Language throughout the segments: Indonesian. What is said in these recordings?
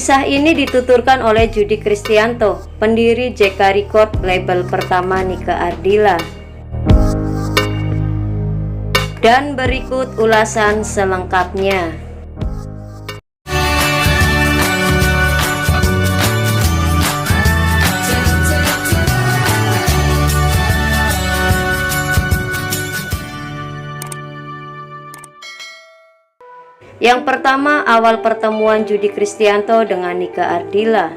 Kisah ini dituturkan oleh Judi Kristianto, pendiri JK Record, label pertama Nike Ardila. Dan berikut ulasan selengkapnya. Yang pertama, awal pertemuan Judi Kristianto dengan Nike Ardila.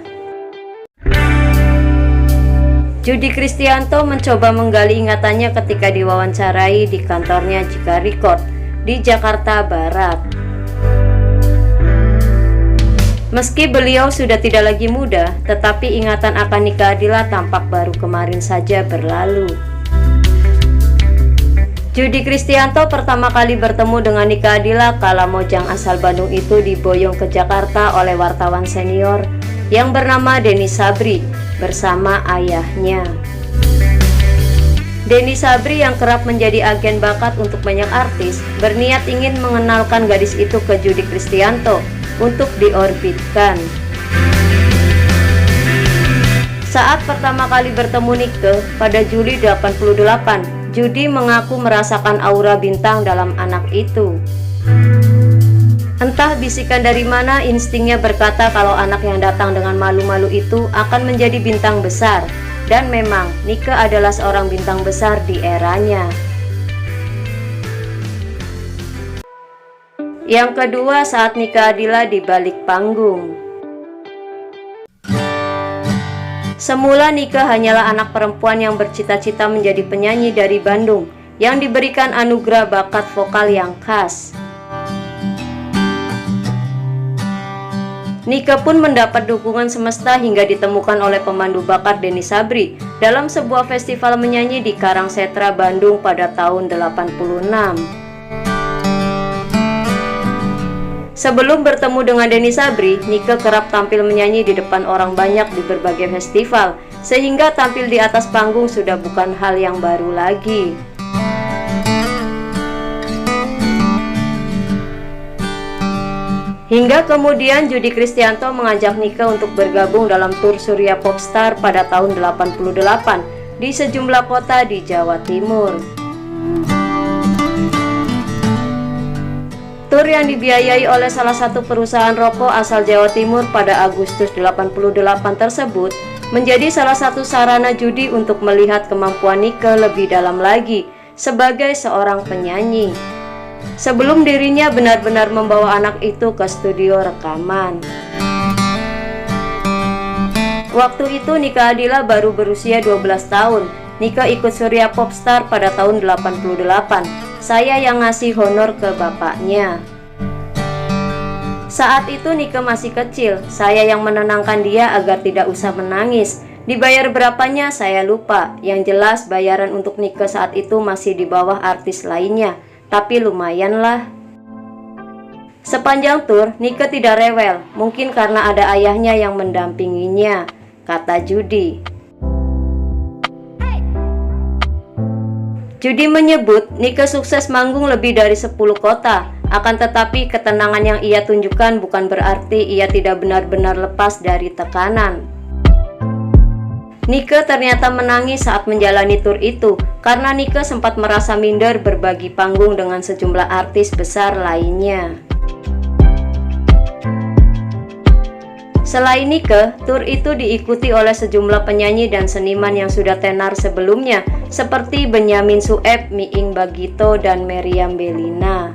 Judi Kristianto mencoba menggali ingatannya ketika diwawancarai di kantornya JK Record di Jakarta Barat. Meski beliau sudah tidak lagi muda, tetapi ingatan akan Nike Ardila tampak baru kemarin saja berlalu. Judi Kristianto pertama kali bertemu dengan Nike Ardila kala Mojang asal Bandung itu diboyong ke Jakarta oleh wartawan senior yang bernama Denny Sabri bersama ayahnya. Denny Sabri yang kerap menjadi agen bakat untuk banyak artis berniat ingin mengenalkan gadis itu ke Judi Kristianto untuk diorbitkan. Saat pertama kali bertemu Nike pada Juli 88, Judi mengaku merasakan aura bintang dalam anak itu. Entah bisikan dari mana, instingnya berkata kalau anak yang datang dengan malu-malu itu akan menjadi bintang besar. Dan memang Nike adalah seorang bintang besar di eranya. Yang kedua, saat Nike Ardila di balik panggung. Semula Nike hanyalah anak perempuan yang bercita-cita menjadi penyanyi dari Bandung yang diberikan anugerah bakat vokal yang khas. Nike pun mendapat dukungan semesta hingga ditemukan oleh pemandu bakat Denny Sabri dalam sebuah festival menyanyi di Karangsetra, Bandung pada tahun 86. Sebelum bertemu dengan Denny Sabri, Nike kerap tampil menyanyi di depan orang banyak di berbagai festival, sehingga tampil di atas panggung sudah bukan hal yang baru lagi. Hingga kemudian Judi Kristianto mengajak Nike untuk bergabung dalam tur Surya Popstar pada tahun 88 di sejumlah kota di Jawa Timur. Tur yang dibiayai oleh salah satu perusahaan rokok asal Jawa Timur pada Agustus 88 tersebut menjadi salah satu sarana Judi untuk melihat kemampuan Nike lebih dalam lagi sebagai seorang penyanyi, sebelum dirinya benar-benar membawa anak itu ke studio rekaman. Waktu itu Nike Ardila baru berusia 12 tahun. Nike ikut Surya Popstar pada tahun 88. Saya yang ngasih honor ke bapaknya. Saat itu Nike masih kecil. Saya yang menenangkan dia agar tidak usah menangis. Dibayar berapanya saya lupa. Yang jelas bayaran untuk Nike saat itu masih di bawah artis lainnya, tapi lumayan lah. Sepanjang tur Nike tidak rewel, mungkin karena ada ayahnya yang mendampinginya, kata Judi. Judi menyebut Nike sukses manggung lebih dari 10 kota. Akan tetapi ketenangan yang ia tunjukkan bukan berarti ia tidak benar-benar lepas dari tekanan. Nike ternyata menangis saat menjalani tur itu karena Nike sempat merasa minder berbagi panggung dengan sejumlah artis besar lainnya. Selain Nike, tur itu diikuti oleh sejumlah penyanyi dan seniman yang sudah tenar sebelumnya seperti Benyamin Sueb, Miing Bagito, dan Meriam Bellina.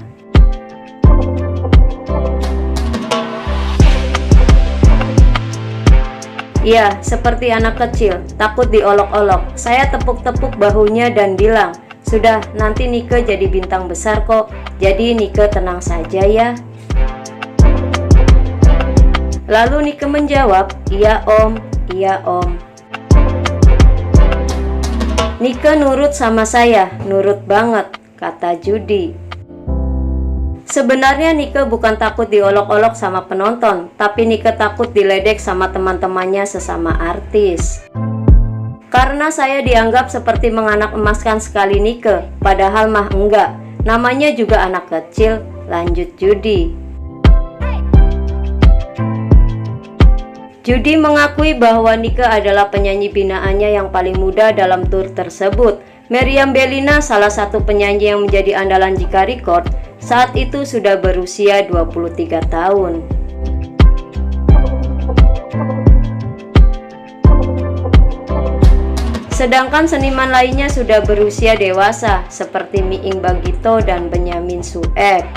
Ya, seperti anak kecil, takut diolok-olok. Saya tepuk-tepuk bahunya dan bilang, "Sudah, nanti Nike jadi bintang besar kok. Jadi Nike tenang saja ya." Lalu Nike menjawab, "Iya om, iya om." Nike nurut sama saya, nurut banget, kata Judi. Sebenarnya Nike bukan takut diolok-olok sama penonton, tapi Nike takut diledek sama teman-temannya sesama artis. Karena saya dianggap seperti menganak emaskan sekali Nike, padahal mah enggak. Namanya juga anak kecil, lanjut Judi. Judy mengakui bahwa Nike adalah penyanyi binaannya yang paling muda dalam tur tersebut. Meriam Bellina, salah satu penyanyi yang menjadi andalan Jika Record, saat itu sudah berusia 23 tahun. Sedangkan seniman lainnya sudah berusia dewasa, seperti Miing Bagito dan Benyamin Sueb.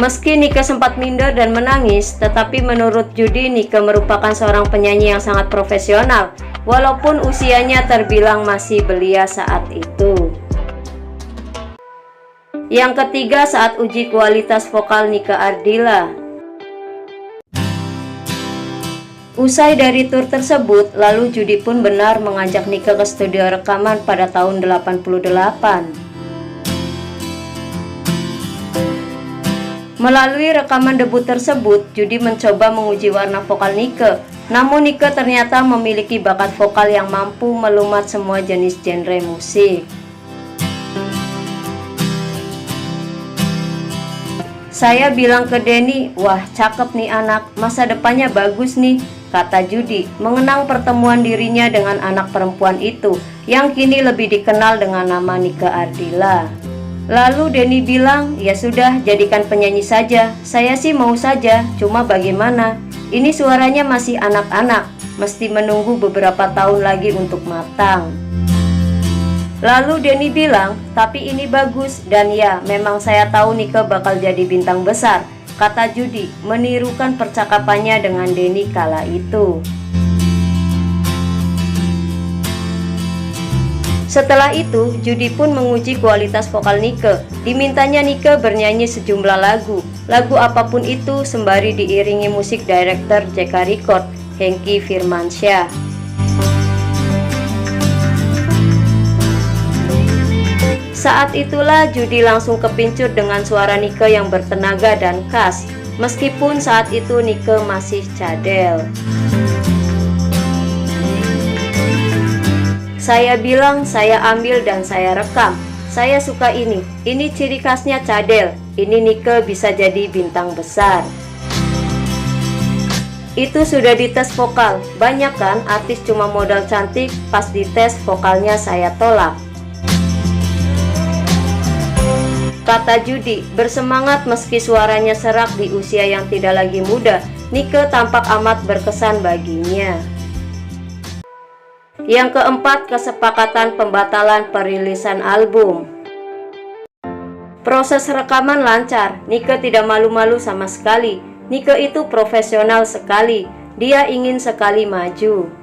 Meski Nike sempat minder dan menangis, tetapi menurut Judy, Nike merupakan seorang penyanyi yang sangat profesional, walaupun usianya terbilang masih belia saat itu. Yang ketiga, saat uji kualitas vokal Nike Ardila. Usai dari tur tersebut, lalu Judy pun benar mengajak Nike ke studio rekaman pada tahun 88. Melalui rekaman debut tersebut, Judy mencoba menguji warna vokal Nike. Namun Nike ternyata memiliki bakat vokal yang mampu melumat semua jenis genre musik. Saya bilang ke Denny, "Wah, cakep nih anak, masa depannya bagus nih," kata Judy, mengenang pertemuan dirinya dengan anak perempuan itu, yang kini lebih dikenal dengan nama Nike Ardila. Lalu Denny bilang, "Ya sudah, jadikan penyanyi saja. Saya sih mau saja, cuma bagaimana? Ini suaranya masih anak-anak, mesti menunggu beberapa tahun lagi untuk matang." Lalu Denny bilang, "Tapi ini bagus, dan ya, memang saya tahu Nike bakal jadi bintang besar," kata Judy, menirukan percakapannya dengan Denny kala itu. Setelah itu, Judy pun menguji kualitas vokal Nike. Dimintanya Nike bernyanyi sejumlah lagu. Lagu apapun itu sembari diiringi musik director Jika Record, Hengky Firmansyah. Saat itulah Judy langsung kepincut dengan suara Nike yang bertenaga dan khas, meskipun saat itu Nike masih cadel. Saya bilang, saya ambil dan saya rekam. Saya suka ini ciri khasnya cadel. Ini Nike bisa jadi bintang besar. Itu sudah dites vokal. Banyak kan artis cuma modal cantik, pas dites vokalnya saya tolak, kata Judy. Bersemangat meski suaranya serak di usia yang tidak lagi muda, Nike tampak amat berkesan baginya. Yang keempat, kesepakatan pembatalan perilisan album. Proses rekaman lancar, Nike tidak malu-malu sama sekali. Nike itu profesional sekali, dia ingin sekali maju.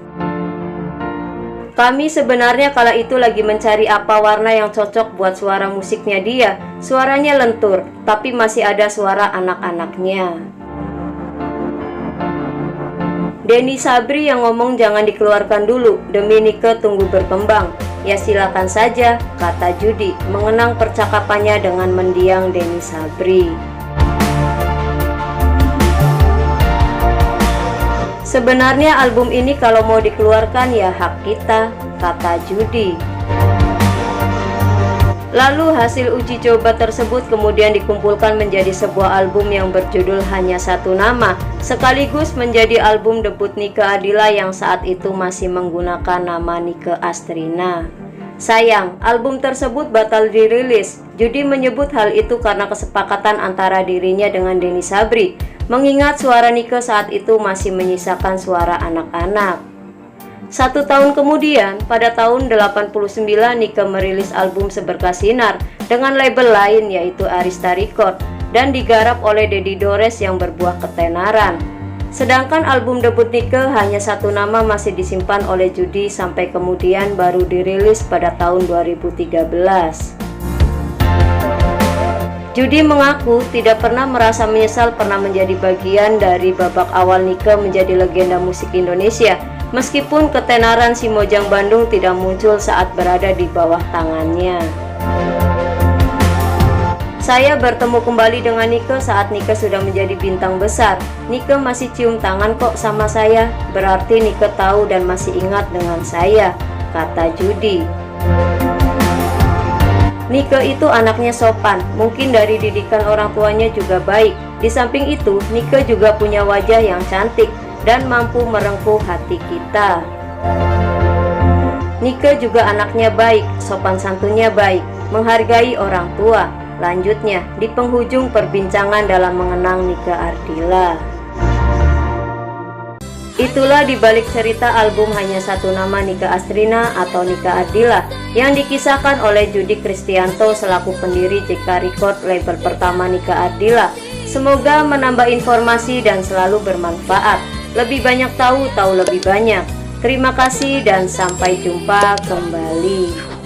Kami sebenarnya kala itu lagi mencari apa warna yang cocok buat suara musiknya dia. Suaranya lentur, tapi masih ada suara anak-anaknya. Denny Sabri yang ngomong jangan dikeluarkan dulu, demi Nike tunggu berkembang. Ya silakan saja, kata Judy, mengenang percakapannya dengan mendiang Denny Sabri. Sebenarnya album ini kalau mau dikeluarkan ya hak kita, kata Judy. Lalu hasil uji coba tersebut kemudian dikumpulkan menjadi sebuah album yang berjudul Hanya Satu Nama, sekaligus menjadi album debut Nike Ardila yang saat itu masih menggunakan nama Nike Astrina. Sayang, album tersebut batal dirilis. Judy menyebut hal itu karena kesepakatan antara dirinya dengan Denny Sabri, mengingat suara Nike saat itu masih menyisakan suara anak-anak. 1 tahun kemudian, pada tahun 89, Nike merilis album Seberkas Sinar dengan label lain yaitu Arista Record dan digarap oleh Dedi Dores yang berbuah ketenaran. Sedangkan album debut Nike Hanya Satu Nama masih disimpan oleh Judy sampai kemudian baru dirilis pada tahun 2013. Judy mengaku tidak pernah merasa menyesal pernah menjadi bagian dari babak awal Nike menjadi legenda musik Indonesia. Meskipun ketenaran si Mojang Bandung tidak muncul saat berada di bawah tangannya. Saya bertemu kembali dengan Nike saat Nike sudah menjadi bintang besar. Nike masih cium tangan kok sama saya, berarti Nike tahu dan masih ingat dengan saya, kata Judy. Nike itu anaknya sopan, mungkin dari didikan orang tuanya juga baik. Di samping itu, Nike juga punya wajah yang cantik dan mampu merengkuh hati kita. Nike juga anaknya baik, sopan santunnya baik, menghargai orang tua. Lanjutnya, di penghujung perbincangan dalam mengenang Nike Ardila. Itulah dibalik cerita album Hanya Satu Nama Nike Astrina atau Nike Ardila yang dikisahkan oleh Judi Kristianto selaku pendiri JK Record, label pertama Nike Ardila. Semoga menambah informasi dan selalu bermanfaat. Lebih banyak tahu lebih banyak. Terima kasih dan sampai jumpa kembali.